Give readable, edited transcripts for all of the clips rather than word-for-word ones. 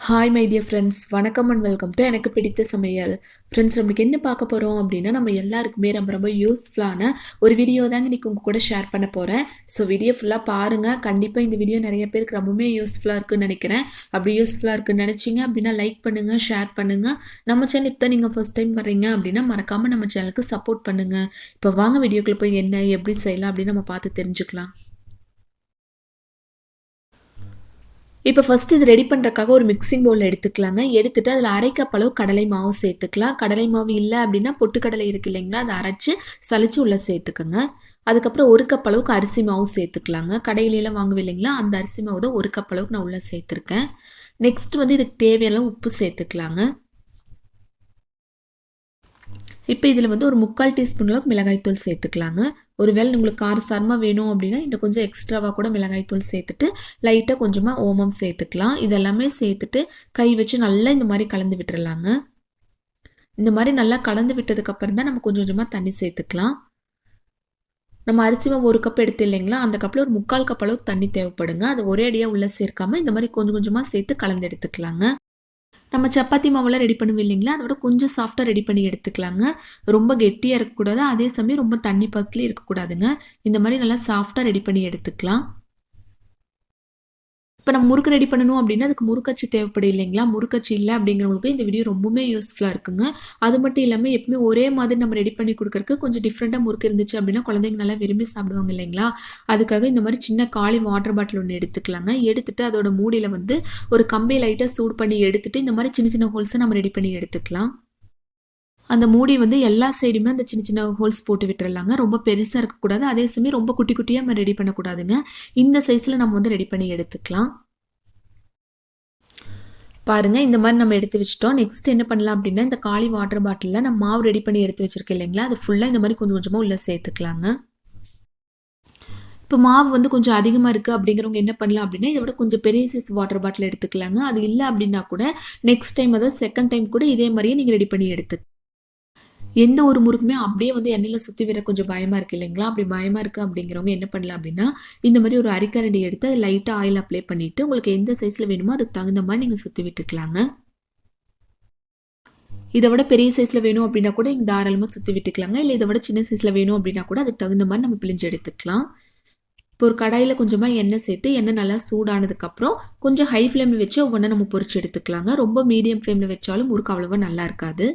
Hi my dear friends, வணக்கம் and welcome to எனக்கு பிடித்த சமையல். ஃப்ரெண்ட்ஸ், நம்மளுக்கு என்ன பார்க்க போகிறோம் அப்படின்னா, நம்ம எல்லாருக்குமே ரொம்ப ரொம்ப யூஸ்ஃபுல்லான ஒரு வீடியோ தாங்க இன்றைக்கி உங்கள் கூட ஷேர் பண்ண போகிறேன். ஸோ வீடியோ ஃபுல்லாக பாருங்கள். கண்டிப்பாக இந்த வீடியோ நிறைய பேருக்கு ரொம்பவுமே யூஸ்ஃபுல்லாக இருக்குன்னு நினைக்கிறேன். அப்படி யூஸ்ஃபுல்லாக இருக்குன்னு நினச்சிங்க அப்படின்னா லைக் பண்ணுங்கள், ஷேர் பண்ணுங்கள். நம்ம சேனல் இப்போ நீங்கள் ஃபர்ஸ்ட் டைம் வர்றீங்க அப்படின்னா மறக்காமல் நம்ம சேனலுக்கு சப்போர்ட் பண்ணுங்கள். இப்போ வாங்க வீடியோக்குள்ளே போய் என்ன எப்படி செய்யலாம் அப்படின்னு நம்ம பார்த்து தெரிஞ்சுக்கலாம். இப்போ ஃபஸ்ட்டு இது ரெடி பண்ணுறதுக்காக ஒரு மிக்சிங் பவுல் எடுத்துக்கலாங்க. எடுத்துகிட்டு அதில் அரை கப் அளவு கடலை மாவு சேர்த்துக்கலாம். கடலை மாவு இல்லை அப்படின்னா பொட்டுக்கடலை இருக்குது இல்லைங்களா, அதை அரைச்சி சலிச்சு உள்ளே சேர்த்துக்கோங்க. அதுக்கப்புறம் ஒரு கப் அளவுக்கு அரிசி மாவு சேர்த்துக்கலாங்க. கடையிலலாம் வாங்குவோம் இல்லைங்களா, அந்த அரிசி மாவு தான் ஒரு கப் அளவுக்கு நான் உள்ளே சேர்த்துருக்கேன். நெக்ஸ்ட் இதுக்கு தேவையான உப்பு சேர்த்துக்கலாங்க. இப்போ இதில் ஒரு 3/4 டீஸ்பூன் அளவுக்கு மிளகாய்த்தூள் சேர்த்துக்கலாங்க. ஒருவேளை உங்களுக்கு காரசாரமாக வேணும் அப்படின்னா இன்னும் கொஞ்சம் எக்ஸ்ட்ராவாக கூட மிளகாய்த்தூள் சேர்த்துட்டு லைட்டாக கொஞ்சமாக ஓமம் சேர்த்துக்கலாம். இதெல்லாமே சேர்த்துட்டு கை வச்சு நல்லா இந்த மாதிரி கலந்து விட்டுறலாங்க. இந்த மாதிரி நல்லா கலந்து விட்டதுக்கப்புறம் தான் நம்ம கொஞ்சம் கொஞ்சமாக தண்ணி சேர்த்துக்கலாம். நம்ம அரிசி மாவு 1 கப் எடுத்து இல்லைங்களா, அந்த கப்பில் ஒரு 3/4 கப் அளவுக்கு தண்ணி தேவைப்படுங்க. அது ஒரே அடியாக உள்ளே சேர்க்காமல் இந்த மாதிரி கொஞ்சம் கொஞ்சமாக சேர்த்து கலந்து எடுத்துக்கலாங்க. நம்ம சப்பாத்தி மாவெல்லாம் ரெடி பண்ணுவோம் இல்லைங்களா, அதோட கொஞ்சம் சாஃப்டாக ரெடி பண்ணி எடுத்துக்கலாங்க. ரொம்ப கெட்டியாக இருக்கக்கூடாது, அதே சமயம் ரொம்ப தண்ணி பக்கத்துலேயே இருக்கக்கூடாதுங்க. இந்த மாதிரி நல்லா சாஃப்டாக ரெடி பண்ணி எடுத்துக்கலாம். இப்போ நம்ம முறுக்கு ரெடி பண்ணணும் அப்படின்னா அதுக்கு முறுக்கச்சு தேவைப்படும் இல்லைங்களா, முறுக்கச்சு இல்லை அப்படிங்கிறவங்களுக்கு இந்த வீடியோ ரொம்பவுமே யூஸ்ஃபுல்லாக இருக்குங்க. அது மட்டும் இல்லாமல் எப்பவுமே ஒரே மாதிரி நம்ம ரெடி பண்ணி கொடுக்கறக்கு கொஞ்சம் டிஃப்ரெண்ட்டாக முறுக்கு இருந்துச்சு அப்படின்னா குழந்தைங்க நல்லா விரும்பி சாப்பிடுவாங்க இல்லைங்களா. அதுக்காக இந்த மாதிரி சின்ன காலி வாட்டர் பாட்டில் ஒன்று எடுத்துக்கலாங்க. எடுத்துட்டு அதோட மூடியில் ஒரு கம்பி லைட்டாக சூடு பண்ணி எடுத்துட்டு இந்த மாதிரி சின்ன சின்ன ஹோல்ஸை நம்ம ரெடி பண்ணி எடுத்துக்கலாம். அந்த மூடி எல்லா சைடுமே அந்த சின்ன சின்ன ஹோல்ஸ் போட்டு விட்டுறலாங்க. ரொம்ப பெருசாக இருக்கக்கூடாது, அதே சமயம் ரொம்ப குட்டி குட்டியாக நம்ம ரெடி பண்ணக்கூடாதுங்க. இந்த சைஸில் நம்ம ரெடி பண்ணி எடுத்துக்கலாம். பாருங்கள், இந்த மாதிரி நம்ம எடுத்து வச்சுட்டோம். நெக்ஸ்ட் என்ன பண்ணலாம் அப்படின்னா, இந்த காலி வாட்டர் பாட்டிலில் நம்ம மாவு ரெடி பண்ணி எடுத்து வச்சுருக்கேன் இல்லைங்களா, அது ஃபுல்லாக இந்த மாதிரி கொஞ்சம் கொஞ்சமாக உள்ளே சேர்த்துக்கலாங்க. இப்போ மாவு கொஞ்சம் அதிகமாக இருக்குது அப்படிங்கிறவங்க என்ன பண்ணலாம் அப்படின்னா, இதை விட கொஞ்சம் பெரிய சைஸ் வாட்டர் பாட்டில் எடுத்துக்கலாங்க. அது இல்லை அப்படின்னா கூட நெக்ஸ்ட் டைம், அதாவது செகண்ட் டைம் கூட இதே மாதிரியே நீங்கள் ரெடி பண்ணி எடுத்து எந்த ஒரு முறுக்குமே அப்படியே எண்ணெயில் சுற்றி வர கொஞ்சம் பயமாக இருக்குது இல்லைங்களா, அப்படி பயமாக இருக்குது அப்படிங்கிறவங்க என்ன பண்ணலாம் அப்படின்னா, இந்த மாதிரி ஒரு அரிக்கரண்டி எடுத்து அது லைட்டாக ஆயில் அப்ளை பண்ணிவிட்டு உங்களுக்கு எந்த சைஸில் வேணுமோ அதுக்கு தகுந்த மாதிரி நீங்கள் சுற்றி விட்டுக்கலாங்க. இதை விட பெரிய சைஸில் வேணும் அப்படின்னா கூட நீங்கள் தாராளமாக சுற்றி விட்டுக்கலாங்க. இல்லை இதை விட சின்ன சைஸில் வேணும் அப்படின்னா கூட அதுக்கு தகுந்த மாதிரி நம்ம பிழிஞ்சு எடுத்துக்கலாம். இப்போ ஒரு கடாயில் கொஞ்சமாக எண்ணெய் சேர்த்து எண்ணெய் நல்லா சூடானதுக்கப்புறம் கொஞ்சம் ஹை ஃப்ளேமில் வச்சு ஒவ்வொன்றா நம்ம பொரிச்சு எடுத்துக்கலாங்க. ரொம்ப மீடியம் ஃப்ளேமில் வச்சாலும் முறுக்கு அவ்வளோவா நல்லா இருக்காது.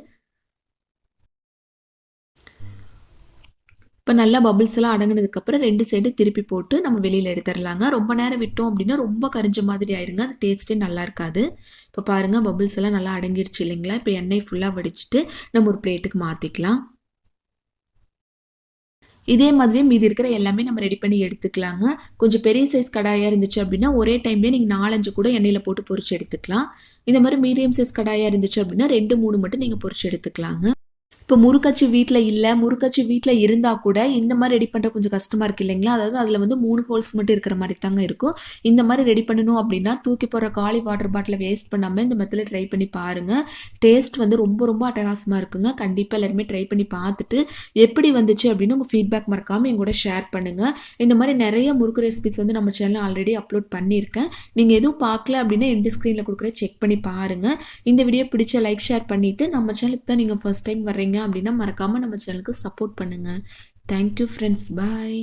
இப்போ நல்லா பபிள்ஸ் எல்லாம் அடங்கினதுக்கப்புறம் 2 சைடு திருப்பி போட்டு நம்ம வெளியில் எடுத்துடலாங்க. ரொம்ப நேரம் விட்டோம் அப்படின்னா ரொம்ப கரிஞ்ச மாதிரி ஆயிருங்க, அது டேஸ்ட்டே நல்லா இருக்காது. இப்போ பாருங்கள், பபிள்ஸ் எல்லாம் நல்லா அடங்கிருச்சு இல்லைங்களா. இப்போ எண்ணெய் ஃபுல்லாக வடிச்சிட்டு நம்ம ஒரு பிளேட்டுக்கு மாற்றிக்கலாம். இதே மாதிரியே மீதி இருக்கிற எல்லாமே நம்ம ரெடி பண்ணி எடுத்துக்கலாங்க. கொஞ்சம் பெரிய சைஸ் கடாயாக இருந்துச்சு அப்படின்னா ஒரே டைம்லேயே நீங்கள் 4-5 கூட எண்ணெயில் போட்டு பொரிச்சு எடுத்துக்கலாம். இந்த மாதிரி மீடியம் சைஸ் கடாயாக இருந்துச்சு அப்படின்னா 2-3 மட்டும் நீங்கள் பொரிச்சு எடுத்துக்கலாங்க. இப்போ முறுக்கச்சு வீட்டில் இல்லை, முறுக்கச்சு வீட்டில் இருந்தால் கூட இந்த மாதிரி ரெடி பண்ணுற கொஞ்சம் கஷ்டமாக இருக்குது இல்லைங்களா, அதாவது அதில் 3 ஹோல்ஸ் மட்டும் இருக்கிற மாதிரி தாங்க இருக்கும். இந்த மாதிரி ரெடி பண்ணணும் அப்படின்னா தூக்கி போடுற காலி வாட்டர் பாட்டிலை வேஸ்ட் பண்ணாமல் இந்த மெத்தடில் ட்ரை பண்ணி பாருங்கள். டேஸ்ட் ரொம்ப ரொம்ப அட்டகாசமாக இருக்குங்க. கண்டிப்பாக எல்லாருமே ட்ரை பண்ணி பார்த்துட்டு எப்படி வந்துச்சு அப்படின்னு உங்கள் ஃபீட்பேக் மறக்காமல் எங்கூட ஷேர் பண்ணுங்கள். இந்த மாதிரி நிறைய முறுக்கு ரெசிபிஸ் நம்ம சேனலில் ஆல்ரெடி அப்லோட் பண்ணியிருக்கேன். நீங்கள் எதுவும் பார்க்கல அப்படின்னா எண்டு ஸ்க்ரீனில் கொடுக்குற செக் பண்ணி பாருங்கள். இந்த வீடியோ பிடிச்ச லைக் ஷேர் பண்ணிவிட்டு நம்ம சேனலுக்கு தான் நீங்கள் ஃபர்ஸ்ட் டைம் வர்றீங்க அப்படின்னா மறக்காமல் நம்ம சேனலுக்கு சப்போர்ட் பண்ணுங்கள். தேங்க்யூ ஃப்ரெண்ட்ஸ், பாய்.